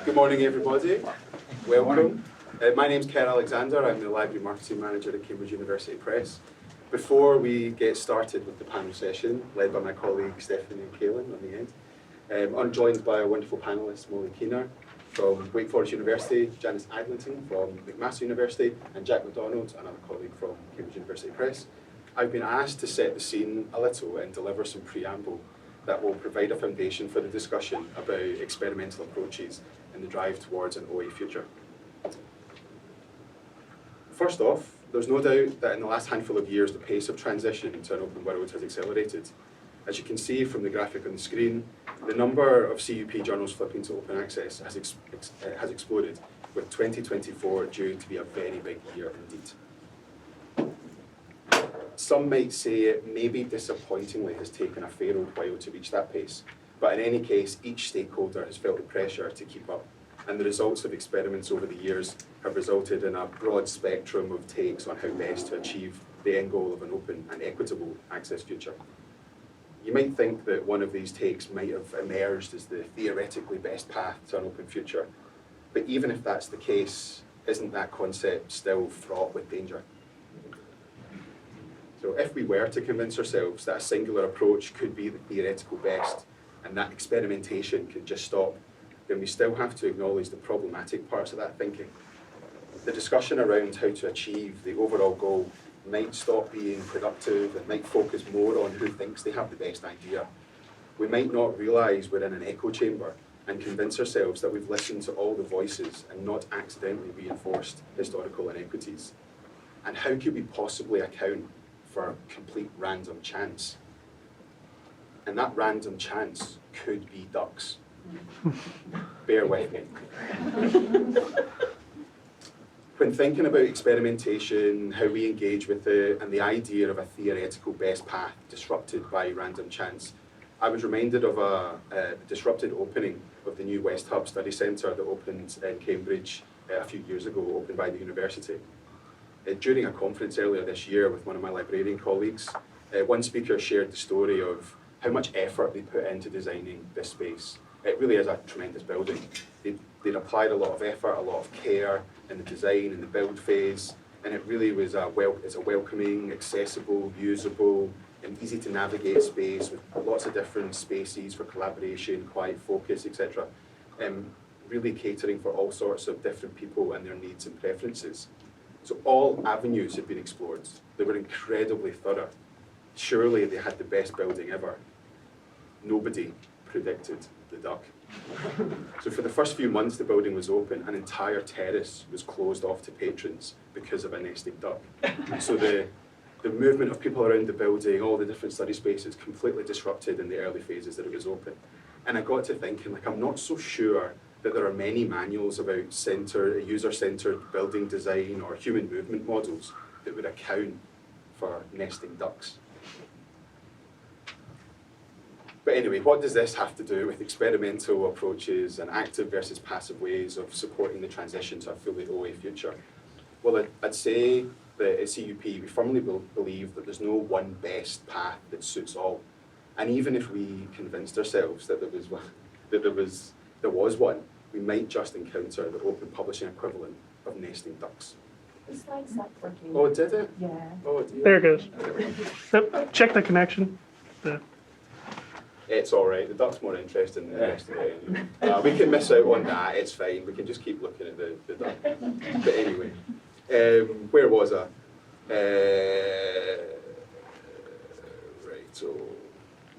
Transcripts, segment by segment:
Good morning, everybody. Welcome. My name's Kerr Alexander. I'm the Library Marketing Manager at Cambridge University Press. Before we get started with the panel session, led by my colleague Stephanie Kaelin on the end, I'm joined by a wonderful panellist, Molly Keener from Wake Forest University, Janice Adlington from McMaster University, and Jack Macdonald, another colleague from Cambridge University Press. I've been asked to set the scene a little and deliver some preamble that will provide a foundation for the discussion about experimental approaches and the drive towards an OA future. First off, there's no doubt that in the last handful of years, the pace of transition to an open world has accelerated. As you can see from the graphic on the screen, the number of CUP journals flipping to open access has exploded, with 2024 due to be a very big year indeed. Some might say it maybe disappointingly has taken a fair old while to reach that pace, but in any case, each stakeholder has felt the pressure to keep up, and the results of experiments over the years have resulted in a broad spectrum of takes on how best to achieve the end goal of an open and equitable access future. You might think that one of these takes might have emerged as the theoretically best path to an open future, but even if that's the case, isn't that concept still fraught with danger? So if we were to convince ourselves that a singular approach could be the theoretical best and that experimentation could just stop, then we still have to acknowledge the problematic parts of that thinking. The discussion around how to achieve the overall goal might stop being productive and might focus more on who thinks they have the best idea. We might not realise we're in an echo chamber and convince ourselves that we've listened to all the voices and not accidentally reinforced historical inequities. And how could we possibly account for complete random chance? And that random chance could be ducks. Bear with me. When thinking about experimentation, how we engage with it, and the idea of a theoretical best path disrupted by random chance, I was reminded of a disrupted opening of the new West Hub Study Centre that opened in Cambridge a few years ago, opened by the university. During a conference earlier this year with one of my librarian colleagues, one speaker shared the story of how much effort they put into designing this space. It really is a tremendous building. They'd applied a lot of effort, a lot of care in the design and the build phase, and it really was it's a welcoming, accessible, usable, and easy to navigate space with lots of different spaces for collaboration, quiet focus, etc. Really catering for all sorts of different people and their needs and preferences. So all avenues had been explored. They were incredibly thorough. Surely they had the best building ever. Nobody predicted the duck. So for the first few months the building was open, an entire terrace was closed off to patrons because of a nesting duck. So the movement of people around the building, all the different study spaces, completely disrupted in the early phases that it was open. And I got to thinking, I'm not so sure that there are many manuals about user-centered building design or human movement models that would account for nesting ducks. But anyway, what does this have to do with experimental approaches and active versus passive ways of supporting the transition to a fully OA future? Well, I'd say that at CUP, we firmly believe that there's no one best path that suits all. And even if we convinced ourselves that there was one, we might just encounter the open publishing equivalent of nesting ducks. The slide stopped working. Oh, did it? Yeah. Oh, dear. There it goes. Yep. Check the connection. It's all right. The duck's more interesting than the rest of it. Anyway. We can miss out on that. It's fine. We can just keep looking at the duck. But anyway, where was I?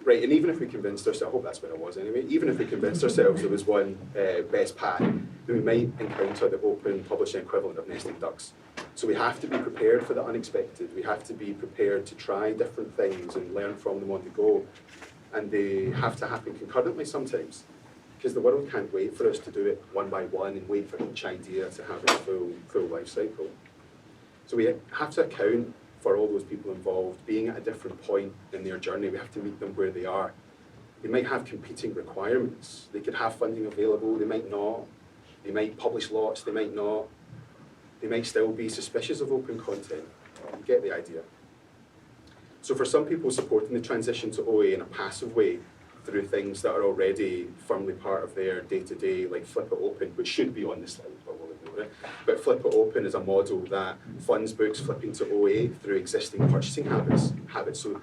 Right, and even if we convinced ourselves, I hope that's where I was anyway, even if we convinced ourselves there was one best path, then we might encounter the open publishing equivalent of nesting ducks. So we have to be prepared for the unexpected. We have to be prepared to try different things and learn from them on the go. And they have to happen concurrently sometimes, because the world can't wait for us to do it one by one and wait for each idea to have its full life cycle. So we have to account for all those people involved being at a different point in their journey. We have to meet them where they are. They might have competing requirements. They could have funding available, they might not. They might publish lots, they might not. They might still be suspicious of open content. You get the idea. So for some people, supporting the transition to OA in a passive way through things that are already firmly part of their day-to-day, like Flip It Open, which should be on the slide, but we'll ignore it. But Flip It Open is a model that funds books flipping to OA through existing purchasing habits, so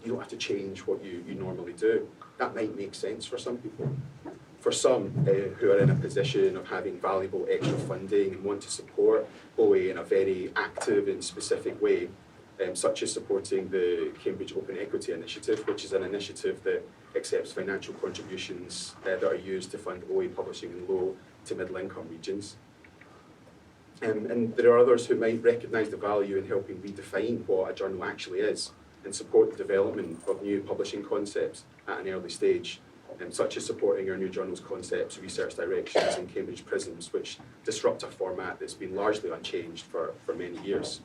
you don't have to change what you normally do. That might make sense for some people. For some who are in a position of having valuable extra funding and want to support OA in a very active and specific way, such as supporting the Cambridge Open Equity Initiative, which is an initiative that accepts financial contributions that are used to fund OA publishing in low to middle income regions. And there are others who might recognise the value in helping redefine what a journal actually is and support the development of new publishing concepts at an early stage, such as supporting our new journal's concepts, research directions, and Cambridge Prisms, which disrupt a format that's been largely unchanged for many years.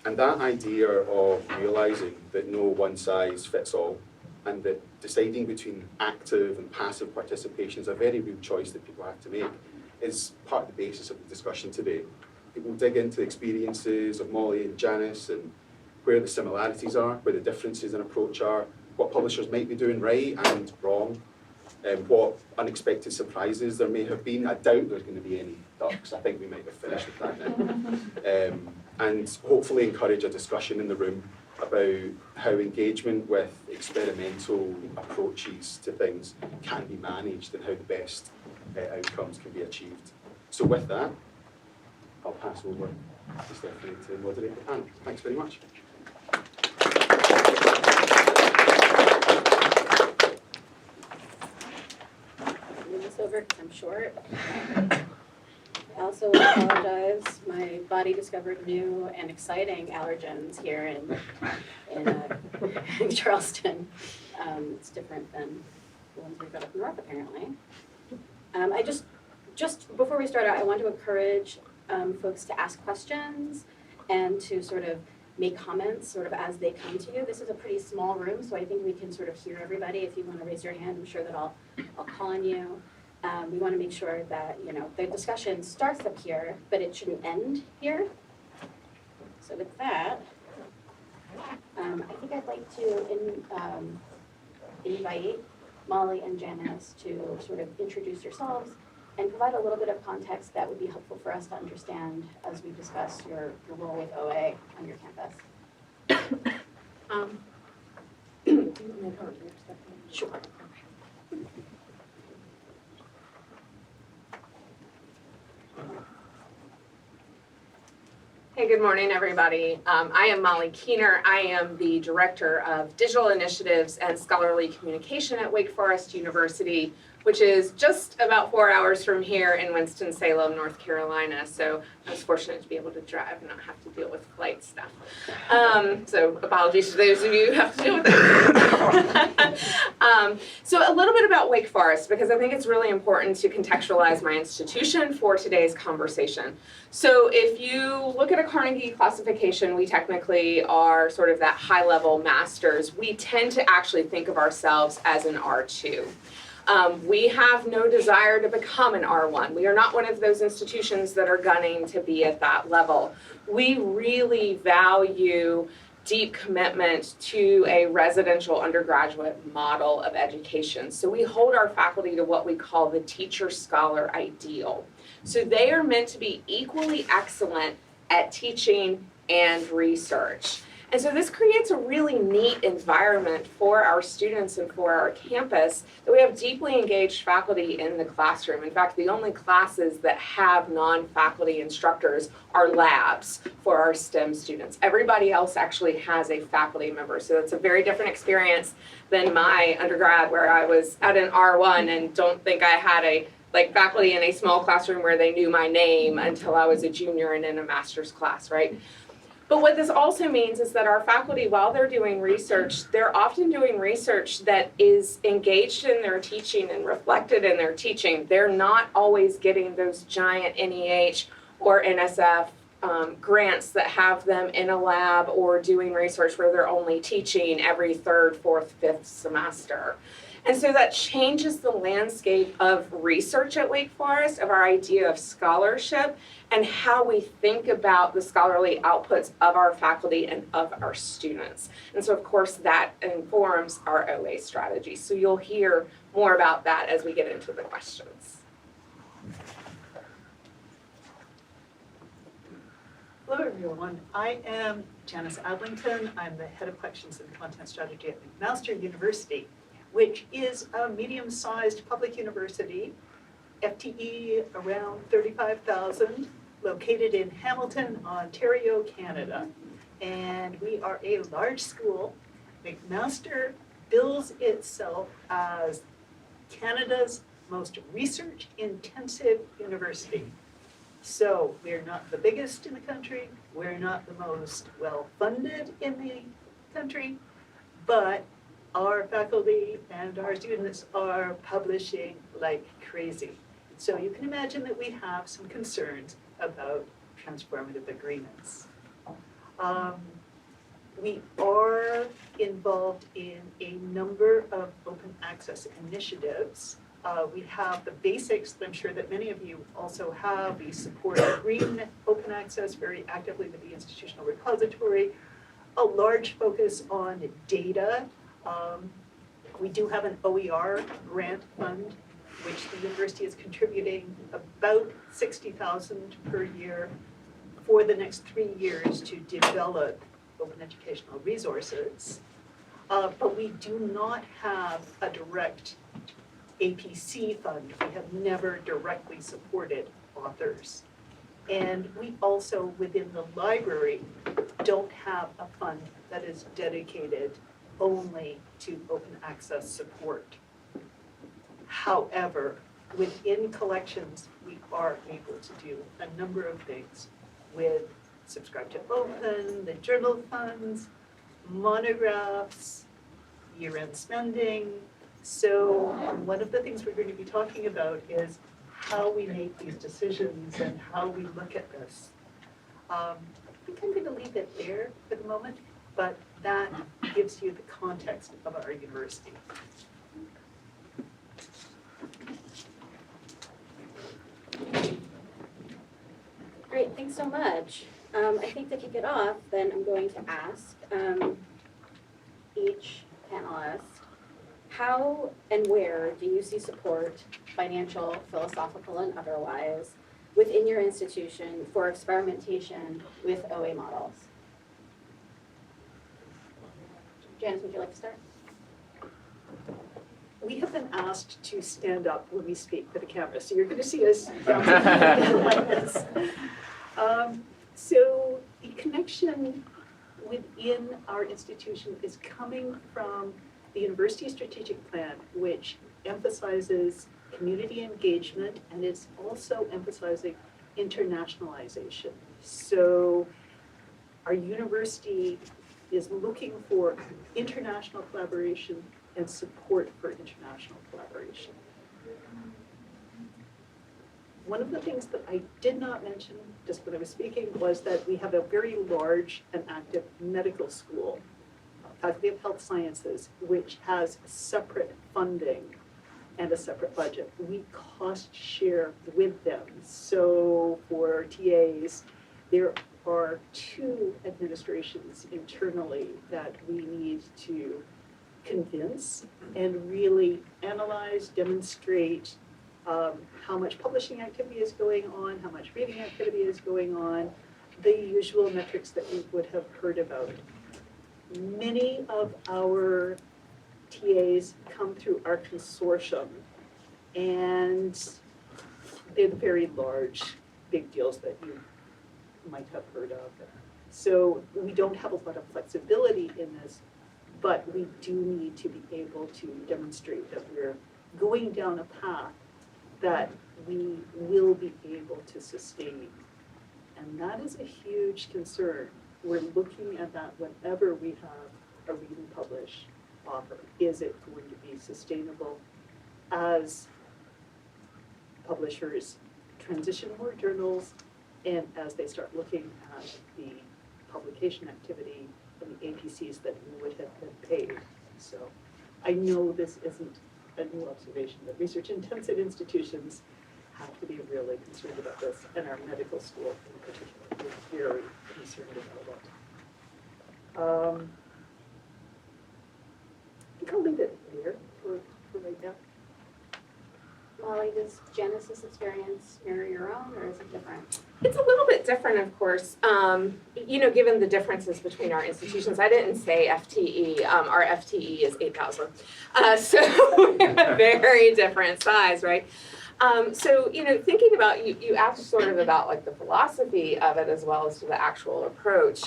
And that idea of realising that no one size fits all, and that deciding between active and passive participation is a very real choice that people have to make, is part of the basis of the discussion today. We'll dig into the experiences of Molly and Janice and where the similarities are, where the differences in approach are, what publishers might be doing right and wrong, what unexpected surprises there may have been. I doubt there's going to be any ducks. I think we might have finished with that now. And hopefully encourage a discussion in the room about how engagement with experimental approaches to things can be managed and how the best outcomes can be achieved. So with that, I'll pass over to Stephanie to moderate the panel. Thanks very much. Move this over because I'm short. I also apologize. My body discovered new and exciting allergens here in Charleston. It's different than the ones we've got up north, apparently. I just before we start out, I want to encourage folks to ask questions and to sort of make comments sort of as they come to you. This is a pretty small room, so I think we can sort of hear everybody. If you want to raise your hand, I'm sure that I'll call on you. We want to make sure that, you know, the discussion starts up here, but it shouldn't end here. So with that, I think I'd like to invite Molly and Janice to sort of introduce yourselves and provide a little bit of context that would be helpful for us to understand as we discuss your role with OA on your campus. Do you want me to come here? Sure. Hey, good morning, everybody. I am Molly Keener. I am the Director of Digital Initiatives and Scholarly Communication at Wake Forest University, which is just about 4 hours from here in Winston-Salem, North Carolina. So I was fortunate to be able to drive and not have to deal with flight stuff. So apologies to those of you who have to deal with that. So a little bit about Wake Forest, because I think it's really important to contextualize my institution for today's conversation. So if you look at a Carnegie classification, we technically are sort of that high-level masters. We tend to actually think of ourselves as an R2. We have no desire to become an R1. We are not one of those institutions that are gunning to be at that level. We really value deep commitment to a residential undergraduate model of education. So we hold our faculty to what we call the teacher-scholar ideal. So they are meant to be equally excellent at teaching and research. And so this creates a really neat environment for our students and for our campus that we have deeply engaged faculty in the classroom. In fact, the only classes that have non-faculty instructors are labs for our STEM students. Everybody else actually has a faculty member. So it's a very different experience than my undergrad, where I was at an R1 and don't think I had faculty in a small classroom where they knew my name until I was a junior and in a master's class, right? But what this also means is that our faculty, while they're doing research, they're often doing research that is engaged in their teaching and reflected in their teaching. They're not always getting those giant NEH or NSF grants that have them in a lab or doing research where they're only teaching every third, fourth, fifth semester. And so that changes the landscape of research at Wake Forest, of our idea of scholarship, and how we think about the scholarly outputs of our faculty and of our students. And so of course that informs our OA strategy. So you'll hear more about that as we get into the questions. Hello everyone, I am Janice Adlington. I'm the head of collections and content strategy at McMaster University, which is a medium-sized public university, FTE around 35,000, located in Hamilton, Ontario, Canada. And we are a large school. McMaster bills itself as Canada's most research-intensive university. So we're not the biggest in the country, we're not the most well-funded in the country, but our faculty and our students are publishing like crazy. So you can imagine that we have some concerns about transformative agreements. We are involved in a number of open access initiatives. We have the basics that I'm sure that many of you also have. We support green open access very actively with the institutional repository, a large focus on data. We do have an OER grant fund, which the university is contributing about $60,000 per year for the next 3 years to develop open educational resources. But we do not have a direct APC fund. We have never directly supported authors. And we also, within the library, don't have a fund that is dedicated only to open access support. However, within collections, we are able to do a number of things with Subscribe to Open, the journal funds, monographs, year-end spending. So one of the things we're going to be talking about is how we make these decisions and how we look at this. I think I'm going to leave it there for the moment, but that gives you the context of our university. Great, thanks so much. I think to kick it off, then I'm going to ask each panelist, how and where do you see support, financial, philosophical, and otherwise, within your institution for experimentation with OA models? Janice, would you like to start? We have been asked to stand up when we speak for the camera, so you're going to see us like this. So the connection within our institution is coming from the university strategic plan, which emphasizes community engagement and is also emphasizing internationalization. So our university is looking for international collaboration and support for international collaboration. One of the things that I did not mention just when I was speaking was that we have a very large and active medical school, Faculty of Health Sciences, which has separate funding and a separate budget. We cost share with them. So for TAs, there are 2 administrations internally that we need to convince and really analyze, demonstrate how much publishing activity is going on, how much reading activity is going on, the usual metrics that we would have heard about. Many of our TAs come through our consortium, and they're the very large, big deals that you might have heard of. So we don't have a lot of flexibility in this, but we do need to be able to demonstrate that we're going down a path that we will be able to sustain. And that is a huge concern. We're looking at that whenever we have a read and publish offer. Is it going to be sustainable as publishers transition more journals and as they start looking at the publication activity and the APCs that would have been paid? So I know this isn't a new observation that research-intensive institutions have to be really concerned about this, and our medical school in particular is very concerned about it. I think I'll leave it there for right now. Molly, does Genesis experience mirror your own, or is it different? It's a little bit different, of course. Given the differences between our institutions, I didn't say FTE. Our FTE is 8,000. So we're a very different size, right? Thinking about, you asked sort of about like the philosophy of it as well as to the actual approach.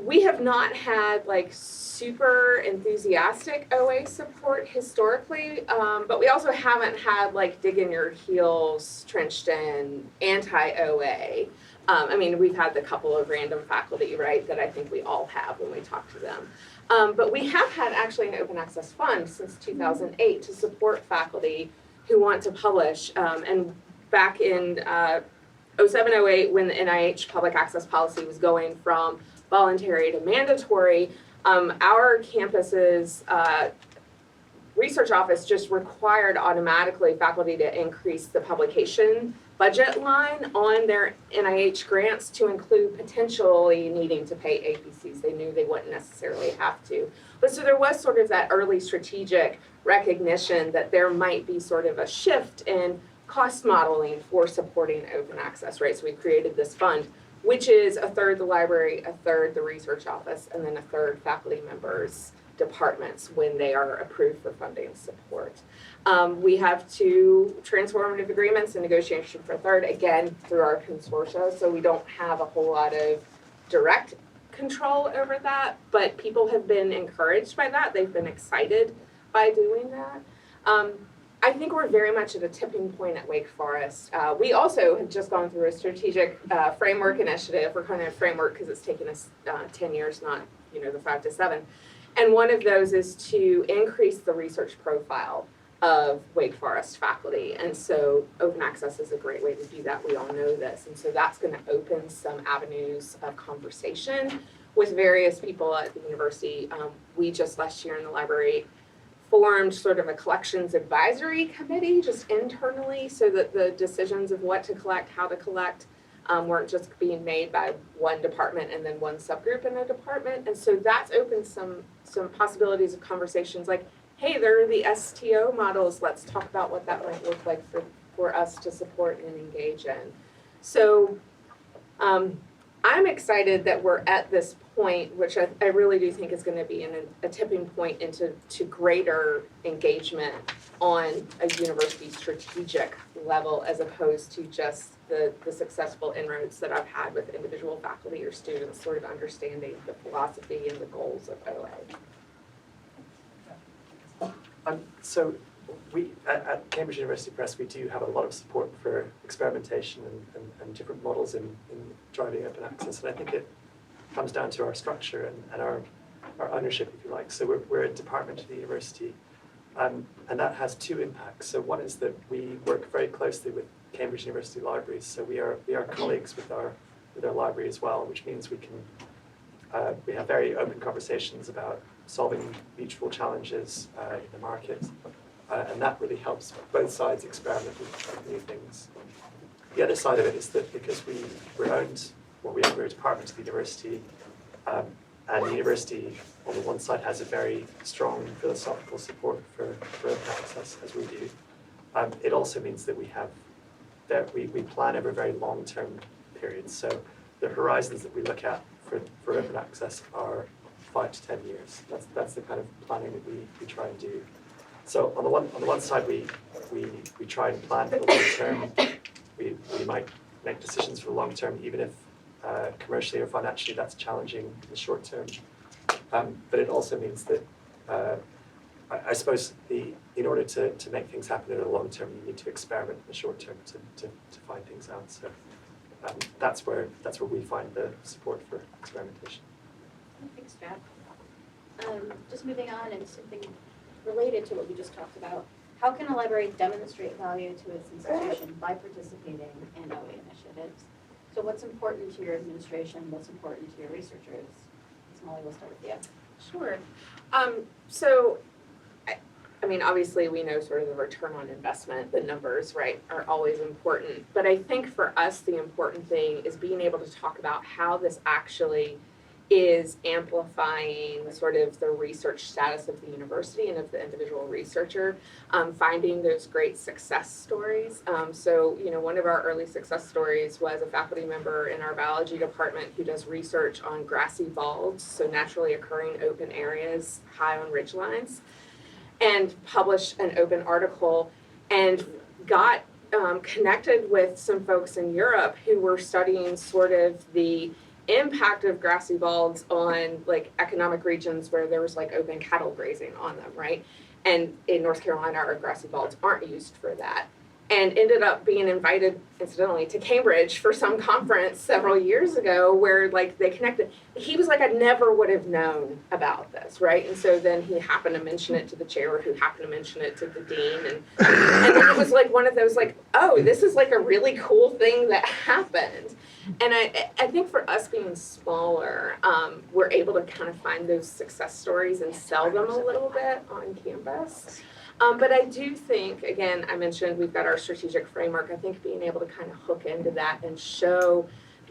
We have not had like super enthusiastic OA support historically, but we also haven't had like dig in your heels, trenched in anti-OA. We've had the couple of random faculty, right, that I think we all have when we talk to them. But we have had actually an open access fund since 2008 to support faculty who want to publish. And back in 07-08, when the NIH public access policy was going from voluntary to mandatory, our campus's research office just required automatically faculty to increase the publication budget line on their NIH grants to include potentially needing to pay APCs. They knew they wouldn't necessarily have to. But so there was sort of that early strategic recognition that there might be sort of a shift in cost modeling for supporting open access, right? So we created this fund, which is a third the library, a third the research office, and then a third faculty members' departments when they are approved for funding support. We have 2 transformative agreements in negotiation for a third, again, through our consortia, so we don't have a whole lot of direct control over that, but people have been encouraged by that. They've been excited by doing that. I think we're very much at a tipping point at Wake Forest. We also have just gone through a strategic framework initiative. We're calling it a framework because it's taken us 10 years, not the 5 to 7. And one of those is to increase the research profile of Wake Forest faculty. And so open access is a great way to do that. We all know this. And so that's going to open some avenues of conversation with various people at the university. We just last year in the library formed sort of a collections advisory committee just internally so that the decisions of what to collect, how to collect, weren't just being made by one department and then one subgroup in a department. And so that's opened some possibilities of conversations like, hey, there are the STO models. Let's talk about what that might look like for us to support and engage in. So I'm excited that we're at this point, which I really do think is going to be a tipping point into greater engagement on a university strategic level as opposed to just the successful inroads that I've had with individual faculty or students sort of understanding the philosophy and the goals of OA. So we, at Cambridge University Press, we do have a lot of support for experimentation and different models in driving open access. And I think it comes down to our structure and our ownership, if you like. So we're a department of the university, and that has 2 impacts. So one is that we work very closely with Cambridge University libraries. So we are colleagues with our library as well, which means we have very open conversations about solving mutual challenges in the market. And that really helps both sides experiment with new things. The other side of it is that because we're owned, we're a department of the university, and the university on the one side has a very strong philosophical support for open access, as we do. It also means that we plan over very long-term periods. So the horizons that we look at for open access are 5 to 10 years. That's the kind of planning that we try and do. So on the one side, we try and plan for the long term. We might make decisions for the long term, even if commercially or financially that's challenging in the short term. But it also means that I suppose in order to make things happen in the long term, you need to experiment in the short term to find things out. So that's where we find the support for experimentation. Thanks, Chad. Just moving on and something related to what we just talked about, how can a library demonstrate value to its institution by participating in OA initiatives? So what's important to your administration? What's important to your researchers? Molly, we'll start with you. Sure. So mean, obviously we know sort of the return on investment, the numbers, right, are always important. But I think for us, the important thing is being able to talk about how this actually is amplifying sort of the research status of the university and of the individual researcher, finding those great success stories. So, you know, one of our early success stories was a faculty member in our biology department who does research on grassy balds, so naturally occurring open areas high on ridgelines, and published an open article and got connected with some folks in Europe who were studying sort of the impact of grassy balds on like economic regions where there was like open cattle grazing on them, right? And in North Carolina, our grassy balds aren't used for that. And ended up being invited, incidentally, to Cambridge for some conference several years ago where like they connected. He was like, I never would have known about this, right? And so then he happened to mention it to the chair who happened to mention it to the dean. And then it was like one of those like, oh, this is like a really cool thing that happened. And I think for us being smaller, we're able to kind of find those success stories and sell them a little bit on campus. But I do think, again, I mentioned we've got our strategic framework. I think being able to kind of hook into that and show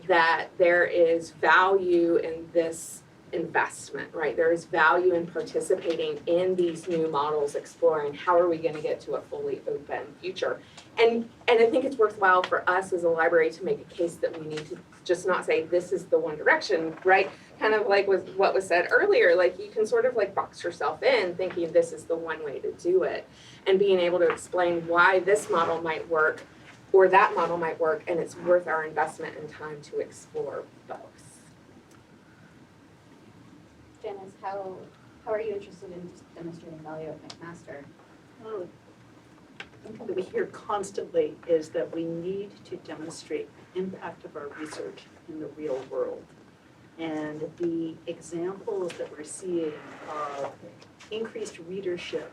that there is value in this investment, right? There is value in participating in these new models, exploring how are we going to get to a fully open future. And I think it's worthwhile for us as a library to make a case that we need to just not say this is the one direction, right? Kind of like with what was said earlier, like you can sort of like box yourself in thinking this is the one way to do it, and being able to explain why this model might work or that model might work, and it's worth our investment and time to explore both. Janice, how are you interested in demonstrating value at McMaster? Well, something that we hear constantly is that we need to demonstrate the impact of our research in the real world. And the examples that we're seeing of increased readership,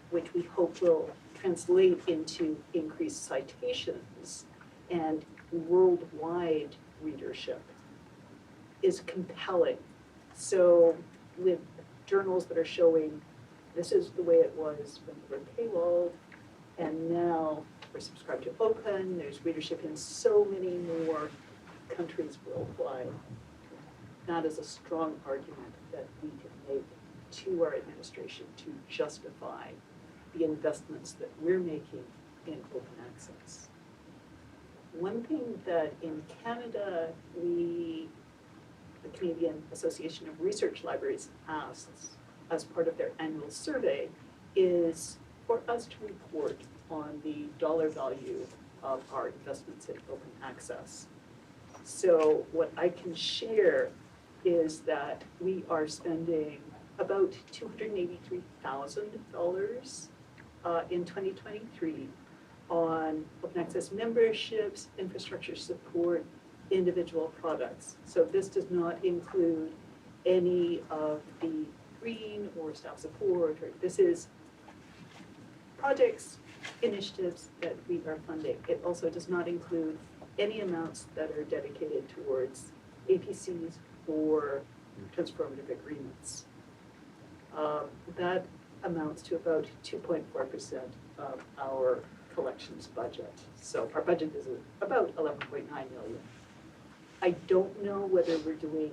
which we hope will translate into increased citations and worldwide readership, is compelling. So with journals that are showing this is the way it was when we were paywalled, and now we're subscribed to open, there's readership in so many more countries worldwide. That is a strong argument that we can make to our administration to justify the investments that we're making in open access. One thing that in Canada, the Canadian Association of Research Libraries asks as part of their annual survey is for us to report on the dollar value of our investments in open access. So what I can share is that we are spending about $283,000 in 2023 on open access memberships, infrastructure support, individual products. So this does not include any of the green or staff support, or this is projects, initiatives that we are funding. It also does not include any amounts that are dedicated towards APCs or transformative agreements. That amounts to about 2.4% of our collections budget. So our budget is about 11.9 million. I don't know whether we're doing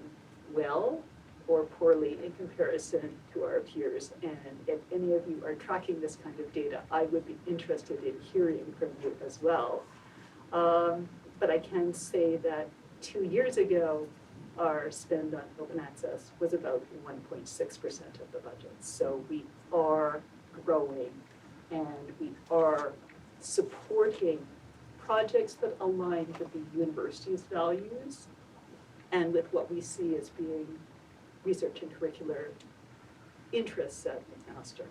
well or poorly in comparison to our peers. And if any of you are tracking this kind of data, I would be interested in hearing from you as well. But I can say that 2 years ago, our spend on open access was about 1.6% of the budget. So we are growing and we are supporting projects that align with the university's values and with what we see as being research and curricular interests at McMaster.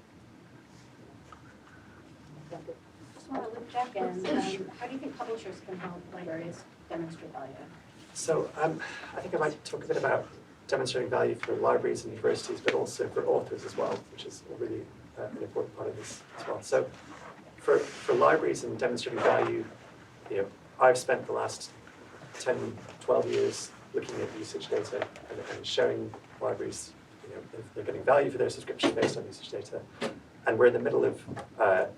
Just want to loop back in. How do you think publishers can help libraries demonstrate value? So I think I might talk a bit about demonstrating value for libraries and universities, but also for authors as well, which is really an important part of this as well. So for libraries and demonstrating value, you know, I've spent the last 10, 12 years looking at usage data and showing libraries, you know, if they're getting value for their subscription based on usage data. And we're in the middle of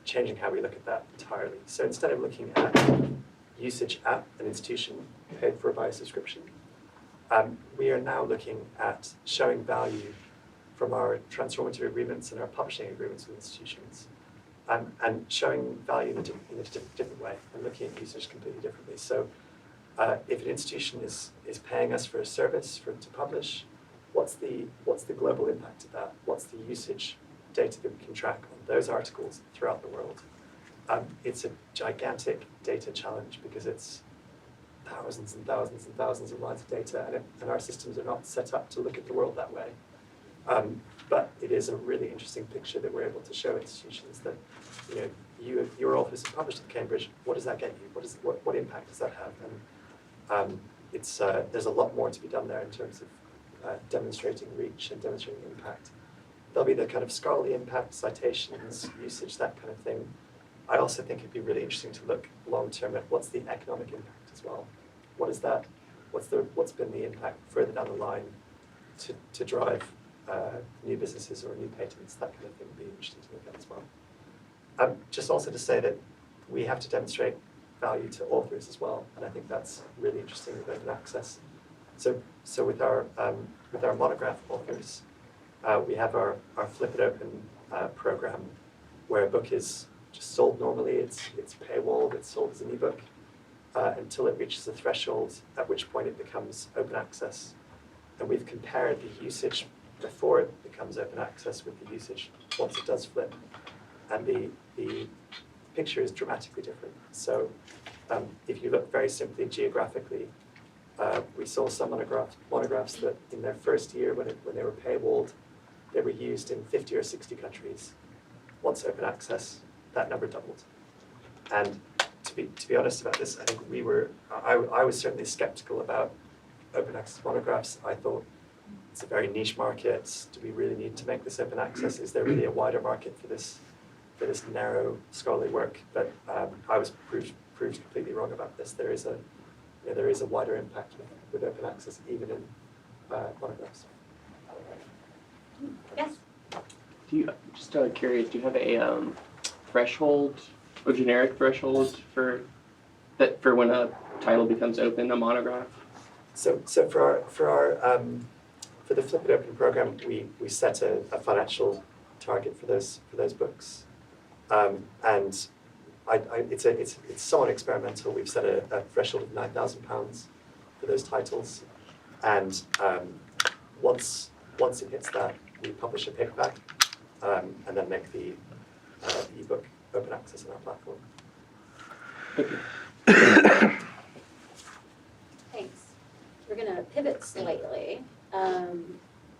changing how we look at that entirely. So instead of looking at usage at an institution paid for by a subscription, we are now looking at showing value from our transformative agreements and our publishing agreements with institutions, and showing value in a different way and looking at usage completely differently. So if an institution is paying us for a service to publish, what's the global impact of that? What's the usage data that we can track on those articles throughout the world? It's a gigantic data challenge because it's thousands and thousands and thousands of lines of data, and our systems are not set up to look at the world that way. But it is a really interesting picture that we're able to show institutions that, your office is published at Cambridge. What does that get you? What impact does that have? And there's a lot more to be done there in terms of demonstrating reach and demonstrating impact. There'll be the kind of scholarly impact, citations, usage, that kind of thing. I also think it'd be really interesting to look long term at what's the economic impact as well. What is that? What's been the impact further down the line to drive new businesses or new patents? That kind of thing would be interesting to look at as well. Just also to say that we have to demonstrate value to authors as well, and I think that's really interesting with open access. So with our monograph authors, we have our Flip It Open program, where a book is just sold normally. It's paywalled. It's sold as an ebook until it reaches a threshold, at which point it becomes open access. And we've compared the usage before it becomes open access with the usage once it does flip, and the picture is dramatically different. So if you look very simply geographically, we saw some monographs that in their first year when they were paywalled, they were used in 50 or 60 countries. Once open access, that number doubled. And to be honest about this, I think I was certainly skeptical about open access monographs. I thought it's a very niche market. Do we really need to make this open access? Is there really a wider market for this narrow scholarly work? But I was proved completely wrong about this. There is a wider impact with open access, even in monographs. Yes? Do you, just curious, do you have a threshold, a generic threshold for when a title becomes open, a monograph? So for the Flip It Open program, we set a financial target for those books, and it's somewhat experimental. We've set a threshold of £9,000 for those titles, and once it hits that, we publish a paperback, and then make the ebook open access on our platform. Thank you. Thanks. We're going to pivot slightly.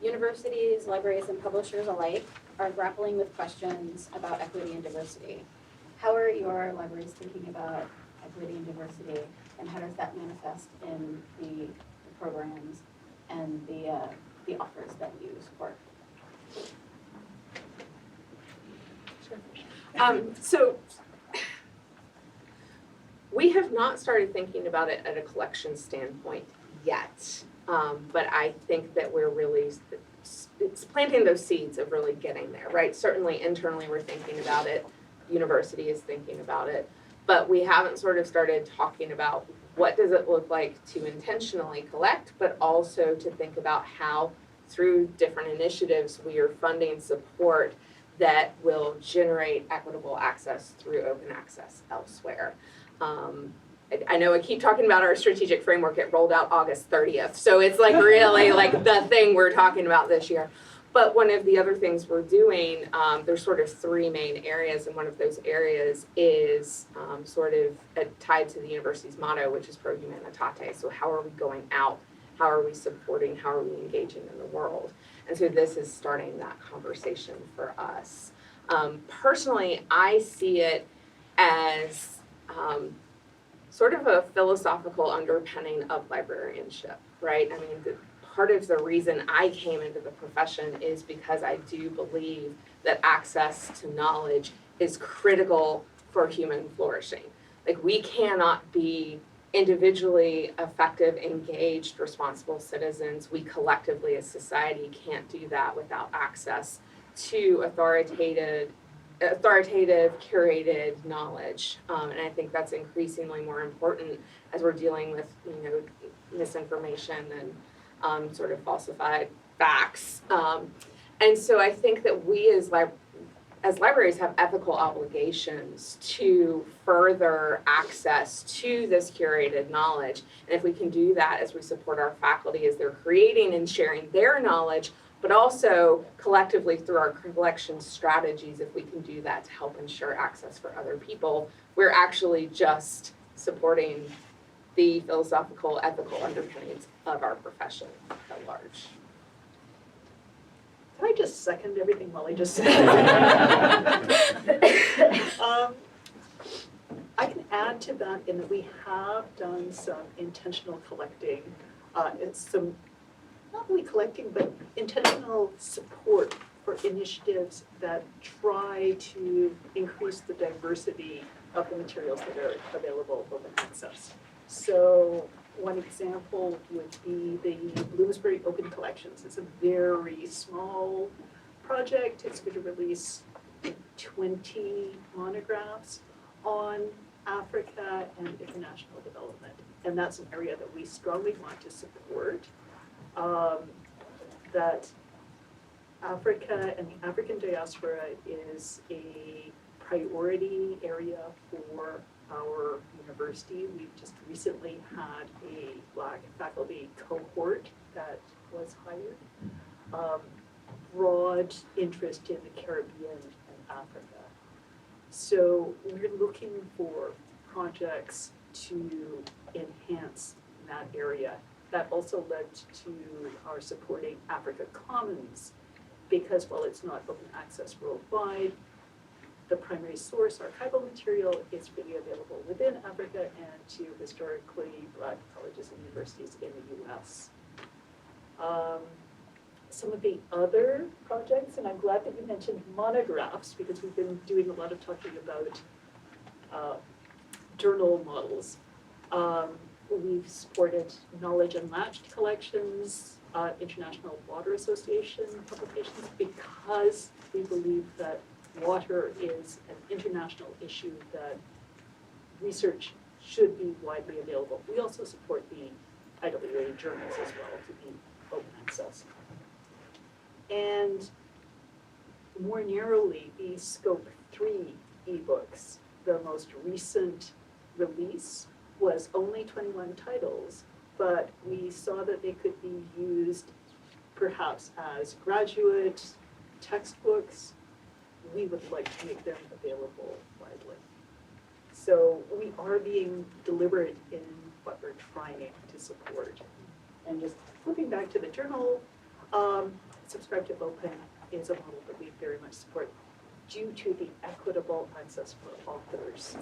Universities, libraries, and publishers alike are grappling with questions about equity and diversity. How are your libraries thinking about equity and diversity, and how does that manifest in the programs and the authors that you support? So we have not started thinking about it at a collection standpoint yet, but I think that we're really, it's planting those seeds of really getting there, right? Certainly internally we're thinking about it, university is thinking about it, but we haven't sort of started talking about what does it look like to intentionally collect, but also to think about how through different initiatives we are funding support that will generate equitable access through open access elsewhere. I know I keep talking about our strategic framework. It rolled out August 30th. So it's like really like the thing we're talking about this year. But one of the other things we're doing, there's sort of three main areas. And one of those areas is sort of tied to the university's motto, which is Pro Humanitate. So how are we going out? How are we supporting? How are we engaging in the world? And so this is starting that conversation for us. Personally, I see it as sort of a philosophical underpinning of librarianship, right? I mean, part of the reason I came into the profession is because I do believe that access to knowledge is critical for human flourishing. Like, we cannot be individually effective, engaged, responsible citizens. We collectively as society can't do that without access to authoritative authoritative, curated knowledge. And I think that's increasingly more important as we're dealing with, misinformation and sort of falsified facts. And so I think that we as libraries have ethical obligations to further access to this curated knowledge. And if we can do that as we support our faculty as they're creating and sharing their knowledge, but also collectively through our collection strategies, if we can do that to help ensure access for other people, we're actually just supporting the philosophical, ethical underpinnings of our profession at large. Can I just second everything Molly just said? I can add to that in that we have done some intentional collecting. It's some, not only collecting, but intentional support for initiatives that try to increase the diversity of the materials that are available open access. So one example would be the Bloomsbury Open Collections. It's a very small project. It's going to release 20 monographs on Africa and international development. And that's an area that we strongly want to support. That Africa and the African diaspora is a priority area for our university. We've just recently had a Black faculty cohort that was hired. Broad interest in the Caribbean and Africa. So we're looking for projects to enhance that area. That also led to our supporting Africa Commons, because while it's not open access worldwide, the primary source archival material is freely available within Africa and to historically Black colleges and universities in the US. Some of the other projects, and I'm glad that you mentioned monographs, because we've been doing a lot of talking about journal models. We've supported knowledge unmatched collections, International Water Association publications, because we believe that water is an international issue that research should be widely available. We also support the IWA journals as well to be open access. And more narrowly, the Scope 3 ebooks, the most recent release was only 21 titles, but we saw that they could be used perhaps as graduate textbooks. We would like to make them available widely. So we are being deliberate in what we're trying to support. And just flipping back to the journal, Subscribe to Open is a model that we very much support due to the equitable access for authors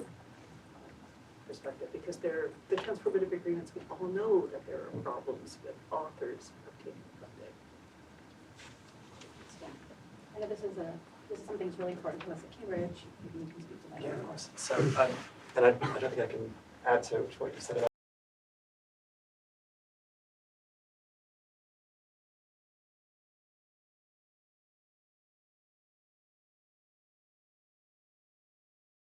perspective, because the transformative agreements, we all know that there are problems with authors obtaining funding. Yeah. I know this is something that's really important to us at Cambridge. Maybe you can speak to that. Yeah, of course. So, and I don't think I can add to what you said